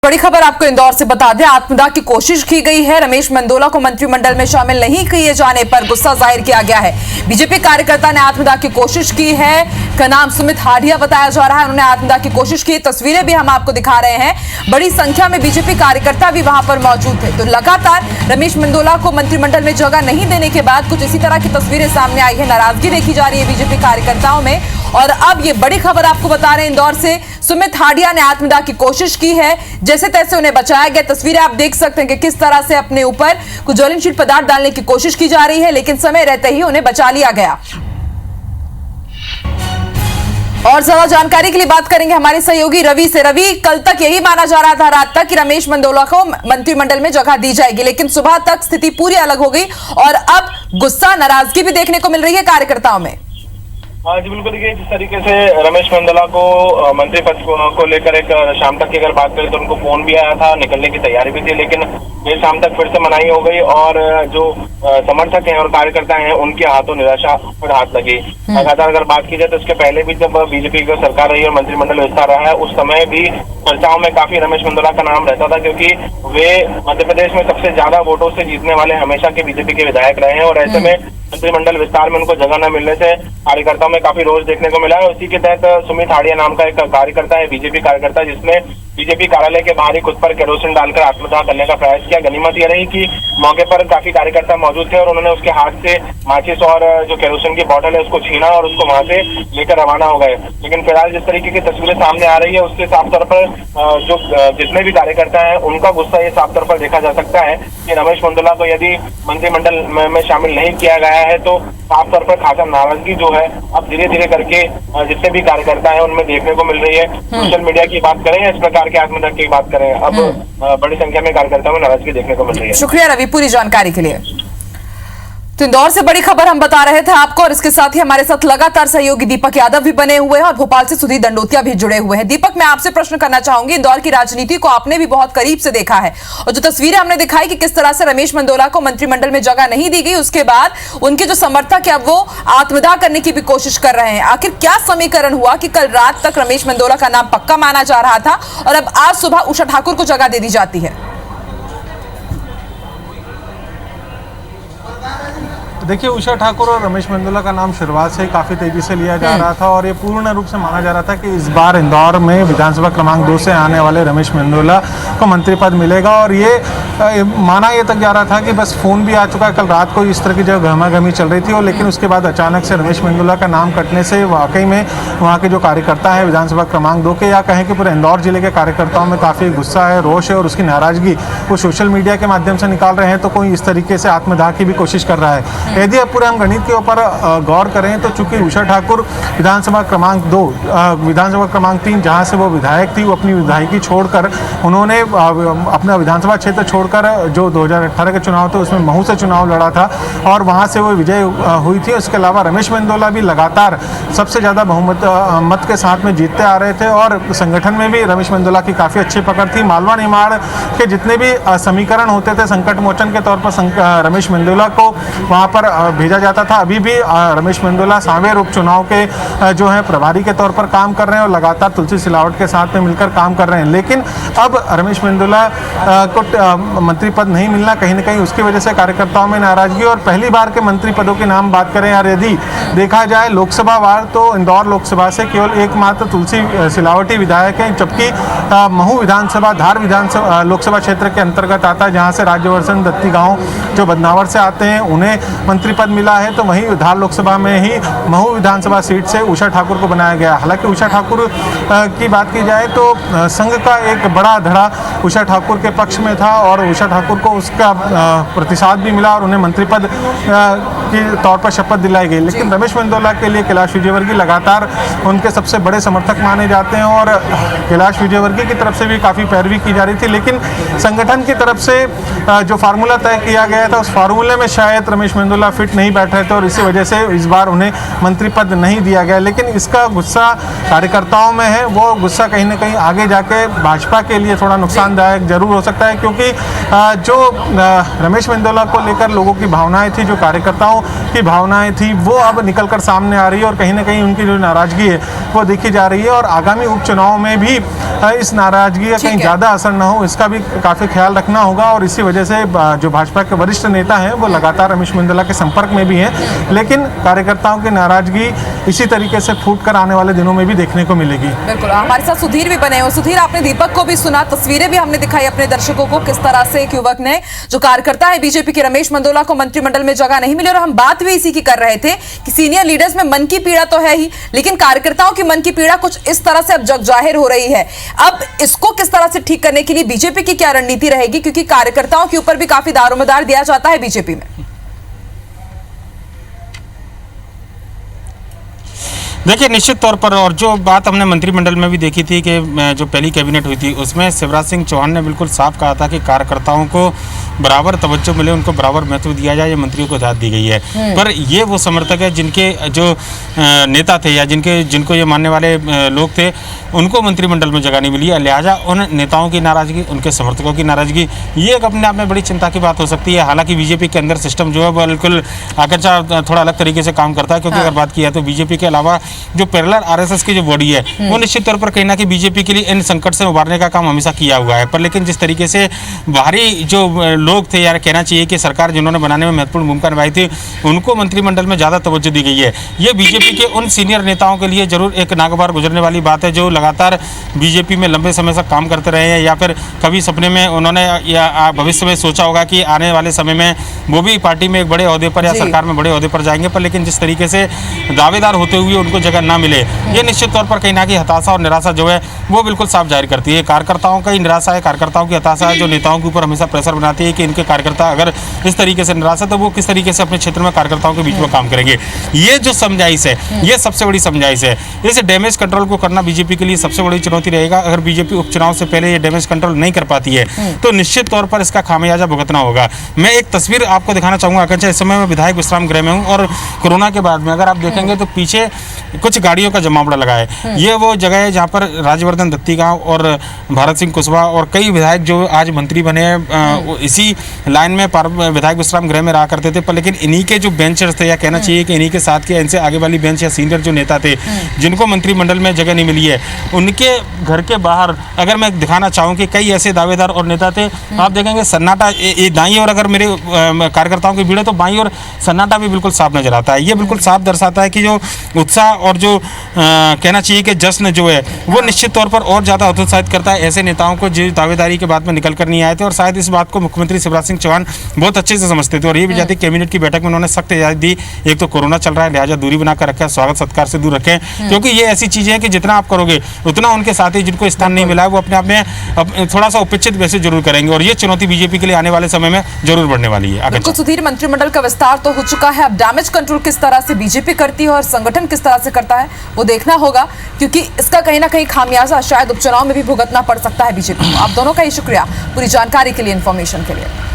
बड़ी खबर आपको इंदौर से बता दें, आत्मदाह की कोशिश की गई है। रमेश मेंदोला को मंत्रिमंडल में शामिल नहीं किए जाने पर गुस्सा जाहिर किया गया है। बीजेपी कार्यकर्ता ने आत्मदाह की कोशिश की है। का नाम सुमित हाडिया बताया जा रहा है। उन्होंने आत्मदाह की कोशिश की, तस्वीरें भी हम आपको दिखा रहे हैं। बड़ी संख्या में बीजेपी कार्यकर्ता भी वहां पर मौजूद थे। तो लगातार रमेश मेंदोला को मंत्रिमंडल में जगह नहीं देने के बाद कुछ इसी तरह की तस्वीरें सामने आई है। नाराजगी देखी जा रही है बीजेपी कार्यकर्ताओं में। और अब ये बड़ी खबर आपको बता रहे हैं इंदौर से, सुमित हाडिया ने आत्मदाह की कोशिश की है। जैसे तैसे उन्हें बचाया गया। तस्वीरें आप देख सकते हैं कि किस तरह से अपने ऊपर कुछ ज्वलनशील पदार्थ डालने की कोशिश की जा रही है, लेकिन समय रहते ही उन्हें बचा लिया गया। और ज्यादा जानकारी के लिए बात करेंगे हमारे सहयोगी रवि से। रवि, कल तक यही माना जा रहा था, रात तक, कि रमेश मेंदोला को मंत्रिमंडल में जगह दी जाएगी, लेकिन सुबह तक स्थिति पूरी अलग हो गई और अब गुस्सा, नाराजगी भी देखने को मिल रही है कार्यकर्ताओं में। हाँ जी बिल्कुल। देखिए, जिस तरीके से रमेश मेंदोला को मंत्री पद को लेकर एक शाम तक की अगर बात करें तो उनको फोन भी आया था, निकलने की तैयारी भी थी, लेकिन देर शाम तक फिर से मनाही हो गई और जो समर्थक हैं और कार्यकर्ता हैं उनके हाथों निराशा पर हाथ लगी। लगातार अगर बात की जाए तो इसके पहले भी जब बीजेपी की सरकार रही और मंत्रिमंडल विस्तार रहा है, उस समय भी चर्चाओं में काफी रमेश मेंदोला का नाम रहता था, क्योंकि वे मध्य प्रदेश में सबसे ज्यादा वोटों से जीतने वाले हमेशा के बीजेपी के विधायक रहे हैं। और ऐसे में मंत्रिमंडल विस्तार में उनको जगह न मिलने से कार्यकर्ताओं में काफी रोष देखने को मिला है। उसी के तहत सुमित हाडिया नाम का एक कार्यकर्ता है, बीजेपी कार्यकर्ता, जिसने बीजेपी कार्यालय के बाहर ही खुद पर केरोसिन डालकर आत्मदाह करने का प्रयास किया। गनीमत यह रही कि मौके पर काफी कार्यकर्ता मौजूद थे और उन्होंने उसके हाथ से माचिस और जो केरोसिन की बोतल है उसको छीना और उसको वहां से लेकर रवाना हो गए। लेकिन फिलहाल जिस तरीके की तस्वीरें सामने आ रही है उससे साफ तौर पर जो जितने भी कार्यकर्ता हैं उनका गुस्सा ये साफ तौर पर देखा जा सकता है कि रमेश मेंदोला को यदि मंत्रिमंडल में शामिल नहीं किया गया है तो साफ तौर पर खासा नाराजगी जो है अब धीरे धीरे करके जितने भी कार्यकर्ता हैं उनमें देखने को मिल रही है। सोशल मीडिया की बात करें, इस प्रकार के आत्मदाह की बात करें, अब बड़ी संख्या में कार्यकर्ताओं में नाराजगी देखने को मिल रही है। शुक्रिया रवि पूरी जानकारी के लिए। तो इंदौर से बड़ी खबर हम बता रहे थे आपको, और इसके साथ ही हमारे साथ लगातार सहयोगी दीपक यादव भी बने हुए हैं और भोपाल से सुधीर दंडोतिया भी जुड़े हुए हैं। दीपक, मैं आपसे प्रश्न करना चाहूंगी, इंदौर की राजनीति को आपने भी बहुत करीब से देखा है और जो तस्वीरें हमने दिखाई कि किस तरह से रमेश मेंदोला को मंत्रिमंडल में जगह नहीं दी गई, उसके बाद उनके जो समर्थक है अब वो आत्मदाह करने की भी कोशिश कर रहे हैं। आखिर क्या समीकरण हुआ कि कल रात तक रमेश मेंदोला का नाम पक्का माना जा रहा था और अब आज सुबह उषा ठाकुर को जगह दे दी जाती है? देखिए, उषा ठाकुर और रमेश मेंदोला का नाम शुरुआत से काफ़ी तेज़ी से लिया जा रहा था और ये पूर्ण रूप से माना जा रहा था कि इस बार इंदौर में विधानसभा क्रमांक 2 से आने वाले रमेश मेंदोला को मंत्री पद मिलेगा। और ये माना ये तक जा रहा था कि बस फ़ोन भी आ चुका है, कल रात को इस तरह की जो गहमागहमी चल रही थी। और लेकिन उसके बाद अचानक से रमेश मेंदोला का नाम कटने से वाकई में वहाँ के जो कार्यकर्ता हैं विधानसभा क्रमांक 2 के, या कहें कि पूरे इंदौर जिले के कार्यकर्ताओं में काफ़ी गुस्सा है, रोष है और उसकी नाराज़गी वो सोशल मीडिया के माध्यम से निकाल रहे हैं। तो कोई इस तरीके से आत्मदाह की भी कोशिश कर रहा है। यदि अब पूरे हम गणित के ऊपर गौर करें तो चूंकि उषा ठाकुर विधानसभा क्रमांक 2, विधानसभा क्रमांक 3 जहां से वो विधायक थी, वो अपनी विधायकी छोड़कर उन्होंने अपना विधानसभा क्षेत्र छोड़कर जो 2018 के चुनाव थे उसमें महू से चुनाव लड़ा था और वहां से वो विजय हुई थी। उसके अलावा रमेश मेंदोला भी लगातार सबसे ज़्यादा बहुमत मत के साथ में जीतते आ रहे थे और संगठन में भी रमेश मेंदोला की काफ़ी अच्छी पकड़ थी। मालवा निमाड़ के जितने भी समीकरण होते थे संकट मोचन के तौर पर रमेश मेंदोला को वहाँ पर भेजा जाता था। अभी भी रमेश मेंदोला सांवेर उपचुनाव के जो है प्रभारी के तौर पर काम कर रहे हैं और लगातार तुलसी सिलावट के साथ में मिलकर काम कर रहे हैं। लेकिन अब रमेश मेंदोला को मंत्री पद नहीं मिलना, कहीं ना कहीं उसकी वजह से कार्यकर्ताओं में नाराजगी। और पहली बार के मंत्री पदों के नाम बात करें यार, यदि देखा जाए लोकसभा वार, तो इंदौर लोकसभा से केवल एकमात्र तुलसी सिलावटी विधायक है, जबकि महू विधानसभा, धार विधानसभा लोकसभा क्षेत्र के अंतर्गत आता है, जहाँ से राज्यवर्धन दत्ती गाँव जो बदनावर से आते हैं उन्हें मंत्री पद मिला है। तो वहीं धार लोकसभा में ही महू विधानसभा सीट से उषा ठाकुर को बनाया गया। हालांकि उषा ठाकुर की बात की जाए तो संघ का एक बड़ा धड़ा उषा ठाकुर के पक्ष में था और उषा ठाकुर को उसका प्रतिसाद भी मिला और उन्हें मंत्री पद के तौर पर शपथ दिलाई गई। लेकिन रमेश मेंदोला के लिए कैलाश विजयवर्गीय लगातार उनके सबसे बड़े समर्थक माने जाते हैं और कैलाश विजयवर्गीय की तरफ से भी काफ़ी पैरवी की जा रही थी। लेकिन संगठन की तरफ से जो फार्मूला तय किया गया था उस फार्मूले में शायद रमेश मेंदोला फिट नहीं बैठ रहे थे और इसी वजह से इस बार उन्हें मंत्री पद नहीं दिया गया। लेकिन इसका गुस्सा कार्यकर्ताओं में है, वो गुस्सा कहीं ना कहीं आगे जाके भाजपा के लिए थोड़ा नुकसानदायक जरूर हो सकता है, क्योंकि जो रमेश मेंदोला को लेकर लोगों की भावनाएं थी, जो कार्यकर्ताओं की भावनाएं थी वो अब निकल कर सामने आ रही है और कहीं ना कहीं उनकी जो नाराजगी है वो देखी जा रही है। और आगामी उपचुनाव में भी इस नाराजगी का कहीं ज़्यादा असर न हो इसका भी काफ़ी ख्याल रखना होगा। और इसी वजह से जो भाजपा के वरिष्ठ नेता हैं वो लगातार रमेश मेंदोला के संपर्क में भी हैं, लेकिन कार्यकर्ताओं की नाराजगी इसी तरीके से फूट कर आने वाले दिनों में भी देखने को मिलेगी। बिल्कुल, हमारे साथ सुधीर भी बने हुए। सुधीर, आपने दीपक को भी सुना, तस्वीरें भी हमने दिखाई अपने दर्शकों को, किस तरह से एक युवक ने, जो कार्यकर्ता है बीजेपी के, रमेश मेंदोला को मंत्रिमंडल में जगह नहीं मिली। और हम बात भी इसी की कर रहे थे कि सीनियर लीडर्स में मन की पीड़ा तो है ही, लेकिन कार्यकर्ताओं की मन की पीड़ा कुछ इस तरह से अब जग जाहिर हो रही है। अब इसको किस तरह से ठीक करने के लिए बीजेपी की क्या रणनीति रहेगी, क्योंकि कार्यकर्ताओं के ऊपर भी काफी दारोमदार दिया जाता है बीजेपी में। देखिए, निश्चित तौर पर, और जो बात हमने मंत्रिमंडल में भी देखी थी कि जो पहली कैबिनेट हुई थी उसमें शिवराज सिंह चौहान ने बिल्कुल साफ कहा था कि कार्यकर्ताओं को बराबर तवज्जो मिले, उनको बराबर महत्व दिया जाए, ये मंत्रियों को हिदायत दी गई है। पर ये वो समर्थक है जिनके जो नेता थे या जिनको ये मानने वाले लोग थे उनको मंत्रिमंडल में जगह नहीं मिली है। लिहाजा उन नेताओं की नाराजगी, उनके समर्थकों की नाराजगी, ये एक अपने आप में बड़ी चिंता की बात हो सकती है। हालांकि बीजेपी के अंदर सिस्टम जो है वो बिल्कुल आकर्षा थोड़ा अलग तरीके से काम करता है, क्योंकि अगर बात की है तो बीजेपी के अलावा जो पैरेलल आरएसएस की जो बॉडी है वो निश्चित तौर पर कहीं ना कहीं बीजेपी के लिए इन संकट से उबारने का काम हमेशा किया हुआ है। पर लेकिन जिस तरीके से बाहरी जो लोग थे, यार कहना चाहिए कि सरकार जिन्होंने बनाने में महत्वपूर्ण भूमिका निभाई थी उनको मंत्रिमंडल में ज़्यादा तवज्जो दी गई है। ये बीजेपी के उन सीनियर नेताओं के लिए जरूर एक नागवार गुजरने वाली बात है जो लगातार बीजेपी में लंबे समय से काम करते रहे हैं, या फिर कभी सपने में उन्होंने या भविष्य में सोचा होगा कि आने वाले समय में वो भी पार्टी में एक बड़े ओहदे पर या सरकार में बड़े ओहदे पर जाएंगे। पर लेकिन जिस तरीके से दावेदार होते हुए उनको जगह ना मिले, ये निश्चित तौर पर कहीं ना कहीं हताशा और निराशा जो है वो बिल्कुल साफ जाहिर करती है। कार्यकर्ताओं का ही निराशा है, कार्यकर्ताओं की हताशा है जो नेताओं के ऊपर हमेशा प्रेशर बनाती है कि इनके कार्यकर्ता अगर इस तरीके से निराश है तो वो किस तरीके से अपने क्षेत्र में कार्यकर्ताओं के बीच में काम करेंगे। ये जो समझाइश है, ये सबसे बड़ी समझाइश है। इस डैमेज कंट्रोल को करना बीजेपी के लिए सबसे बड़ी चुनौती रहेगा। अगर बीजेपी उपचुनाव से पहले ये डैमेज कंट्रोल नहीं कर पाती है तो निश्चित तौर पर इसका खामियाजा भुगतना होगा। मैं एक तस्वीर आपको दिखाना चाहूंगा। आकांक्षा, इस समय मैं विधायक विश्राम गृह में हूँ और कोरोना के बाद में अगर आप देखेंगे तो पीछे कुछ गाड़ियों का जमावड़ा लगा है। ये वो जगह है जहाँ पर राजवर्धन दत्तीगांव और भारत सिंह कुशवाहा और कई विधायक जो आज मंत्री बने हैं इसी लाइन में विधायक विश्राम गृह में रहा करते थे। पर लेकिन इन्हीं के जो बेंचर्स थे, या कहना चाहिए कि इन्हीं के साथ के इनसे आगे वाली बेंच या सीनियर जो नेता थे जिनको मंत्रिमंडल में जगह नहीं मिली है, उनके घर के बाहर अगर मैं दिखाना चाहूँ कि कई ऐसे दावेदार और नेता थे, आप देखेंगे सन्नाटा। ये दाईं ओर अगर मेरे कार्यकर्ताओं की भीड़ है तो बाईं ओर सन्नाटा भी बिल्कुल साफ नजर आता है। ये बिल्कुल साफ दर्शाता है कि जो उत्साह और जो कहना चाहिए कि जश्न जो है वो निश्चित तौर पर और ज़्यादा हतोत्साहित करता है ऐसे नेताओं को जो दावेदारी के बाद में निकल कर नहीं आए थे। और शायद इस बात को मुख्यमंत्री शिवराज सिंह चौहान बहुत अच्छे से समझते थे और ये भी जाती कैबिनेट की बैठक में उन्होंने सख्त हिदायत दी। एक तो कोरोना चल रहा है, लिहाजा दूरी बनाकर रखें, स्वागत सत्कार से दूर रखें, क्योंकि ये ऐसी चीज़ें हैं कि जितना आप करोगे उतना उनके साथी जिनको स्थान नहीं मिला है वो अपने आप में थोड़ा सा उपेक्षित वैसे जरूर करेंगे। और ये चुनौती बीजेपी के लिए आने वाले समय में जरूर बढ़ने वाली है। बिल्कुल सुधीर, मंत्रिमंडल का विस्तार तो हो चुका है, अब डैमेज कंट्रोल किस तरह से बीजेपी करती है और संगठन किस तरह से करता है वो देखना होगा, क्योंकि इसका कहीं ना कहीं खामियाजा शायद उपचुनाव में भी भुगतना पड़ सकता है बीजेपी को। आप दोनों का ही शुक्रिया पूरी जानकारी के लिए, इन्फॉर्मेशन के लिए।